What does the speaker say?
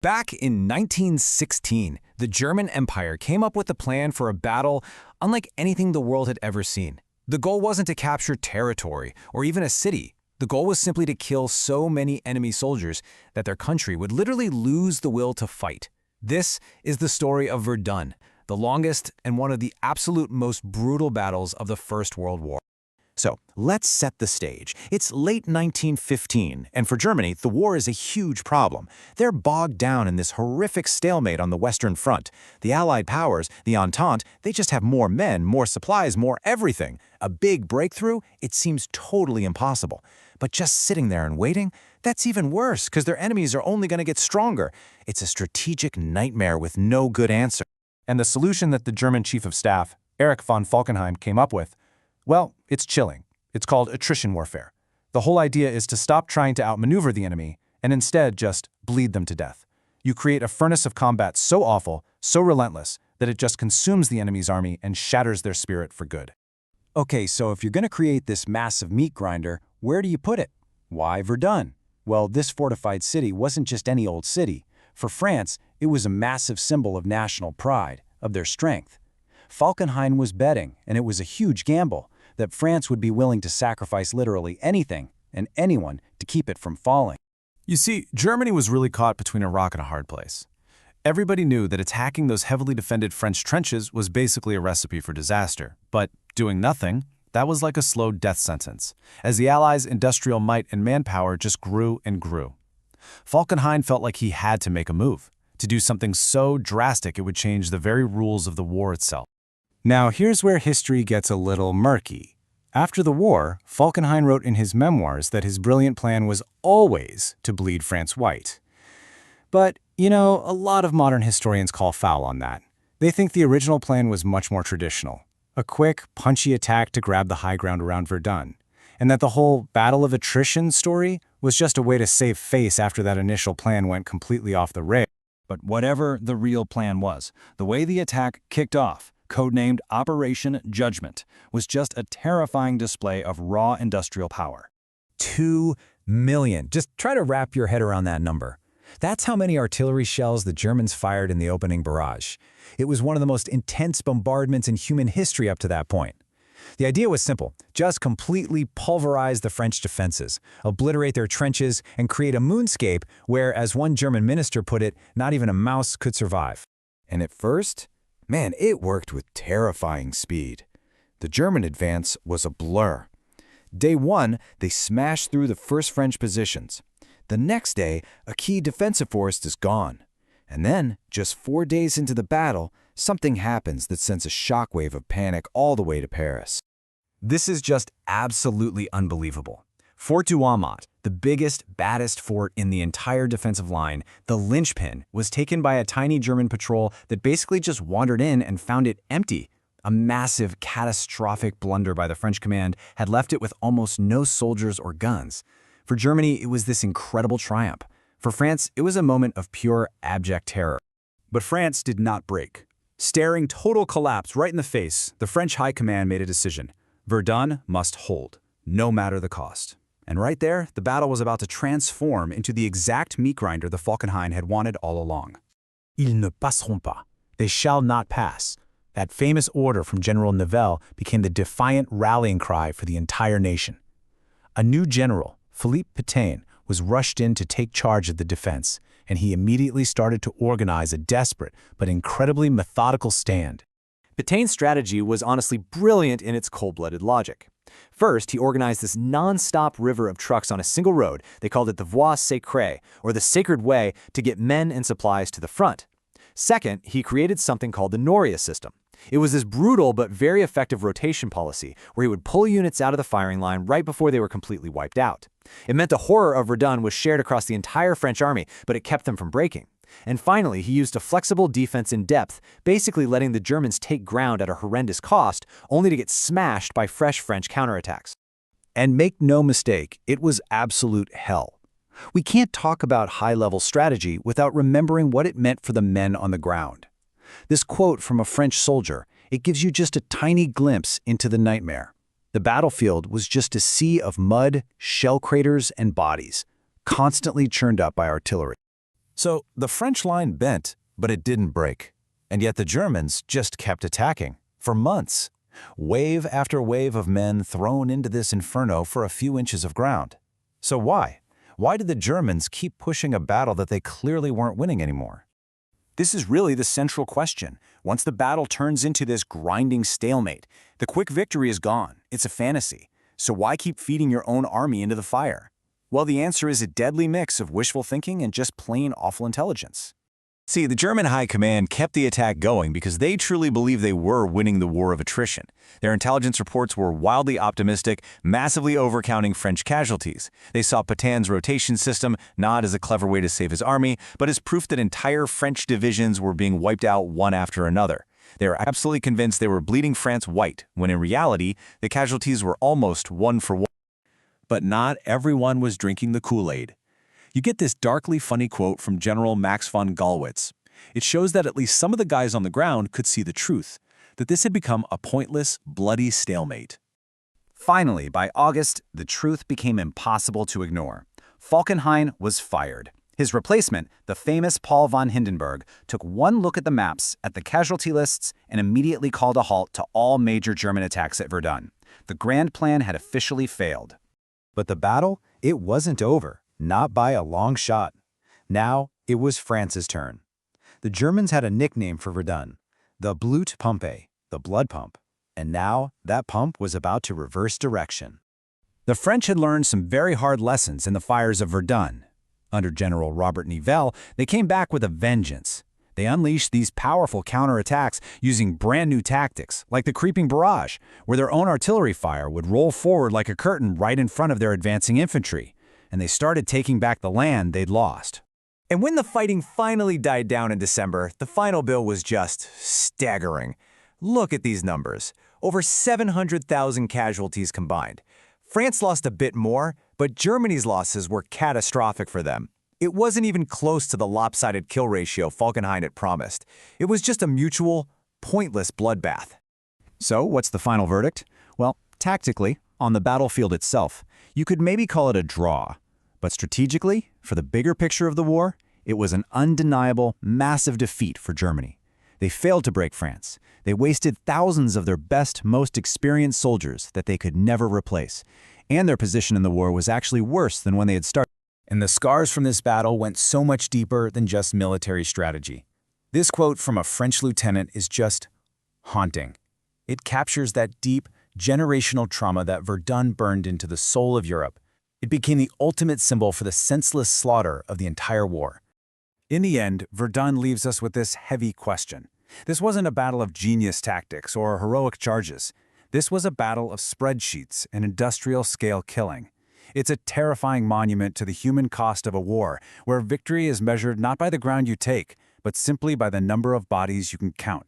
Back in 1916, the German Empire came up with a plan for a battle unlike anything the world had ever seen. The goal wasn't to capture territory or even a city. The goal was simply to kill so many enemy soldiers that their country would literally lose the will to fight. This is the story of Verdun, the longest and one of the absolute most brutal battles of the First World War. So, let's set the stage. It's late 1915, and for Germany, the war is a huge problem. They're bogged down in this horrific stalemate on the Western Front. The Allied powers, the Entente, they just have more men, more supplies, more everything. A big breakthrough? It seems totally impossible. But just sitting there and waiting? That's even worse, because their enemies are only going to get stronger. It's a strategic nightmare with no good answer. And the solution that the German Chief of Staff, Erich von Falkenhayn, came up with, well, it's chilling. It's called attrition warfare. The whole idea is to stop trying to outmaneuver the enemy and instead just bleed them to death. You create a furnace of combat so awful, so relentless, that it just consumes the enemy's army and shatters their spirit for good. Okay, so if you're going to create this massive meat grinder, where do you put it? Why Verdun? Well, this fortified city wasn't just any old city. For France, it was a massive symbol of national pride, of their strength. Falkenhayn was betting, and it was a huge gamble, that France would be willing to sacrifice literally anything and anyone to keep it from falling. You see, Germany was really caught between a rock and a hard place. Everybody knew that attacking those heavily defended French trenches was basically a recipe for disaster, but doing nothing, that was like a slow death sentence, as the Allies' industrial might and manpower just grew and grew. Falkenhayn felt like he had to make a move, to do something so drastic it would change the very rules of the war itself. Now, here's where history gets a little murky. After the war, Falkenhayn wrote in his memoirs that his brilliant plan was always to bleed France white. But, a lot of modern historians call foul on that. They think the original plan was much more traditional, a quick, punchy attack to grab the high ground around Verdun, and that the whole Battle of Attrition story was just a way to save face after that initial plan went completely off the rails. But whatever the real plan was, the way the attack kicked off, codenamed Operation Judgment, was just a terrifying display of raw industrial power. 2 million. Just try to wrap your head around that number. That's how many artillery shells the Germans fired in the opening barrage. It was one of the most intense bombardments in human history up to that point. The idea was simple: just completely pulverize the French defenses, obliterate their trenches, and create a moonscape where, as one German minister put it, not even a mouse could survive. And at first, man, it worked with terrifying speed. The German advance was a blur. Day one, they smashed through the first French positions. The next day, a key defensive force is gone. And then, just 4 days into the battle, something happens that sends a shockwave of panic all the way to Paris. This is just absolutely unbelievable. Fort Douaumont, the biggest, baddest fort in the entire defensive line, the linchpin, was taken by a tiny German patrol that basically just wandered in and found it empty. A massive, catastrophic blunder by the French command had left it with almost no soldiers or guns. For Germany, it was this incredible triumph. For France, it was a moment of pure, abject terror. But France did not break. Staring total collapse right in the face, the French High Command made a decision. Verdun must hold, no matter the cost. And right there, the battle was about to transform into the exact meat grinder the Falkenhayn had wanted all along. Ils ne passeront pas. They shall not pass. That famous order from General Nivelle became the defiant rallying cry for the entire nation. A new general, Philippe Pétain, was rushed in to take charge of the defense, and he immediately started to organize a desperate but incredibly methodical stand. Pétain's strategy was honestly brilliant in its cold-blooded logic. First, he organized this non-stop river of trucks on a single road. They called it the Voie Sacrée, or the Sacred Way, to get men and supplies to the front. Second, he created something called the Noria system. It was this brutal but very effective rotation policy where he would pull units out of the firing line right before they were completely wiped out. It meant the horror of Verdun was shared across the entire French army, but it kept them from breaking. And finally, he used a flexible defense in depth, basically letting the Germans take ground at a horrendous cost, only to get smashed by fresh French counterattacks. And make no mistake, it was absolute hell. We can't talk about high-level strategy without remembering what it meant for the men on the ground. This quote from a French soldier, it gives you just a tiny glimpse into the nightmare. The battlefield was just a sea of mud, shell craters, and bodies, constantly churned up by artillery. So the French line bent, but it didn't break. And yet the Germans just kept attacking, for months. Wave after wave of men thrown into this inferno for a few inches of ground. So why? Why did the Germans keep pushing a battle that they clearly weren't winning anymore? This is really the central question. Once the battle turns into this grinding stalemate, the quick victory is gone. It's a fantasy. So why keep feeding your own army into the fire? Well, the answer is a deadly mix of wishful thinking and just plain awful intelligence. See, the German high command kept the attack going because they truly believed they were winning the war of attrition. Their intelligence reports were wildly optimistic, massively overcounting French casualties. They saw Pétain's rotation system not as a clever way to save his army, but as proof that entire French divisions were being wiped out one after another. They were absolutely convinced they were bleeding France white, when in reality, the casualties were almost one for one. But not everyone was drinking the Kool-Aid. You get this darkly funny quote from General Max von Gallwitz. It shows that at least some of the guys on the ground could see the truth, that this had become a pointless, bloody stalemate. Finally, by August, the truth became impossible to ignore. Falkenhayn was fired. His replacement, the famous Paul von Hindenburg, took one look at the maps, at the casualty lists, and immediately called a halt to all major German attacks at Verdun. The grand plan had officially failed. But the battle, it wasn't over. Not by a long shot. Now, it was France's turn. The Germans had a nickname for Verdun, the Blutpumpe, the blood pump. And now, that pump was about to reverse direction. The French had learned some very hard lessons in the fires of Verdun. Under General Robert Nivelle, they came back with a vengeance. They unleashed these powerful counterattacks using brand new tactics, like the creeping barrage, where their own artillery fire would roll forward like a curtain right in front of their advancing infantry. And they started taking back the land they'd lost. And when the fighting finally died down in December, the final bill was just staggering. Look at these numbers. Over 700,000 casualties combined. France lost a bit more, but Germany's losses were catastrophic for them. It wasn't even close to the lopsided kill ratio Falkenhayn had promised. It was just a mutual, pointless bloodbath. So, what's the final verdict? Well, tactically, on the battlefield itself, you could maybe call it a draw. But strategically, for the bigger picture of the war, it was an undeniable, massive defeat for Germany. They failed to break France. They wasted thousands of their best, most experienced soldiers that they could never replace. And their position in the war was actually worse than when they had started. And the scars from this battle went so much deeper than just military strategy. This quote from a French lieutenant is just haunting. It captures that deep, generational trauma that Verdun burned into the soul of Europe. It became the ultimate symbol for the senseless slaughter of the entire war. In the end, Verdun leaves us with this heavy question. This wasn't a battle of genius tactics or heroic charges. This was a battle of spreadsheets and industrial-scale killing. It's a terrifying monument to the human cost of a war, where victory is measured not by the ground you take, but simply by the number of bodies you can count.